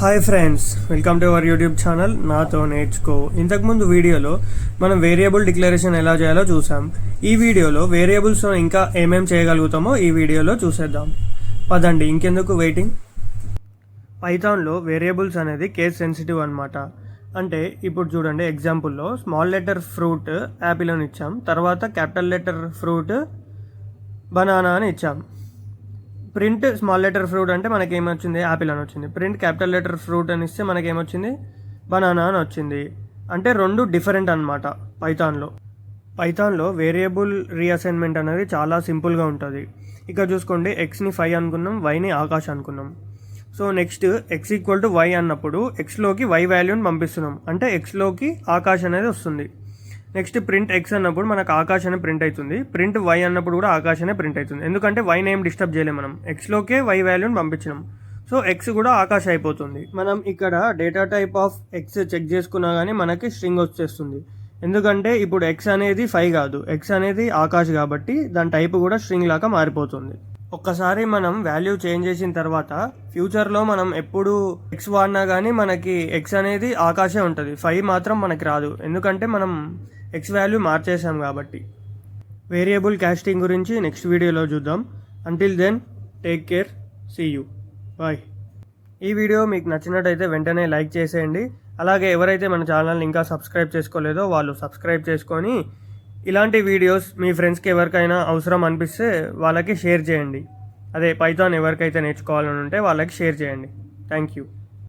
Hi friends, welcome to our YouTube channel నాతో నేర్చుకో. ఇంతకుముందు వీడియోలో మనం వేరియబుల్ డిక్లరేషన్ ఎలా చేయాలో చూసాం. ఈ వీడియోలో వేరియబుల్స్తో ఇంకా ఏమేం చేయగలుగుతామో ఈ వీడియోలో చూసేద్దాం. పదండి, ఇంకెందుకు వెయిటింగ్. పైథాన్లో వేరియబుల్స్ అనేది కేస్ సెన్సిటివ్ అనమాట. అంటే ఇప్పుడు చూడండి, ఎగ్జాంపుల్లో స్మాల్ లెటర్ ఫ్రూట్ యాపిల్ అని ఇచ్చాం, తర్వాత క్యాపిటల్ లెటర్ ఫ్రూట్ బనానా అని ఇచ్చాం. ప్రింట్ స్మాల్ లెటర్ ఫ్రూట్ అంటే మనకి ఏమొచ్చింది, యాపిల్ అని వచ్చింది. ప్రింట్ క్యాపిటల్ లెటర్ ఫ్రూట్ అని ఇస్తే మనకి ఏమొచ్చింది, బనానా అని వచ్చింది. అంటే రెండు డిఫరెంట్ అనమాట. పైథాన్లో వేరియబుల్ రీఅసైన్మెంట్ అనేది చాలా సింపుల్గా ఉంటుంది. ఇక్కడ చూసుకోండి, ఎక్స్ని 5 అనుకున్నాం, వైని ఆకాష్ అనుకున్నాం. So next X equal to Y అన్నప్పుడు ఎక్స్లోకి వై వాల్యూని పంపిస్తున్నాం, అంటే ఎక్స్లోకి ఆకాష్ అనేది వస్తుంది. నెక్స్ట్ ప్రింట్ ఎక్స్ అన్నప్పుడు మనకు ఆకాష్ అనే ప్రింట్ అవుతుంది. ప్రింట్ వై అన్నప్పుడు కూడా ఆకాష్ అనే ప్రింట్ అవుతుంది, ఎందుకంటే వైని ఏం డిస్టర్బ్ చేయలేము, మనం ఎక్స్లోకే వై వాల్యూని పంపించినాం. సో ఎక్స్ కూడా ఆకాష్ అయిపోతుంది. మనం ఇక్కడ data type of X check చేసుకున్నా కానీ మనకి స్ట్రింగ్ వచ్చేస్తుంది, ఎందుకంటే ఇప్పుడు ఎక్స్ అనేది 5 కాదు, ఎక్స్ అనేది ఆకాష్ కాబట్టి దాని టైప్ కూడా స్ట్రింగ్ లాగా మారిపోతుంది. ఒక్కసారి మనం వాల్యూ చేంజ్ చేసిన తర్వాత ఫ్యూచర్లో మనం ఎప్పుడు ఎక్స్ వాడినా కానీ మనకి ఎక్స్ అనేది ఆకాశే ఉంటుంది, 5 మాత్రం మనకి రాదు, ఎందుకంటే మనం ఎక్స్ వాల్యూ మార్చేసాం కాబట్టి. వేరియబుల్ కాస్టింగ్ గురించి నెక్స్ట్ వీడియోలో చూద్దాం. Until then, take care, see you, bye. ఈ వీడియో మీకు నచ్చినట్టయితే వెంటనే లైక్ చేసేయండి. అలాగే ఎవరైతే మన ఛానల్ని ఇంకా సబ్స్క్రైబ్ చేసుకోలేదో వాళ్ళు సబ్స్క్రైబ్ చేసుకొని ఇలాంటి వీడియోస్ మీ ఫ్రెండ్స్కి ఎవరికైనా అవసరం అనిపిస్తే వాళ్ళకి షేర్ చేయండి. అదే పైథాన్ ఎవరికైతే నేర్చుకోవాలని ఉంటే వాళ్ళకి షేర్ చేయండి. Thank you.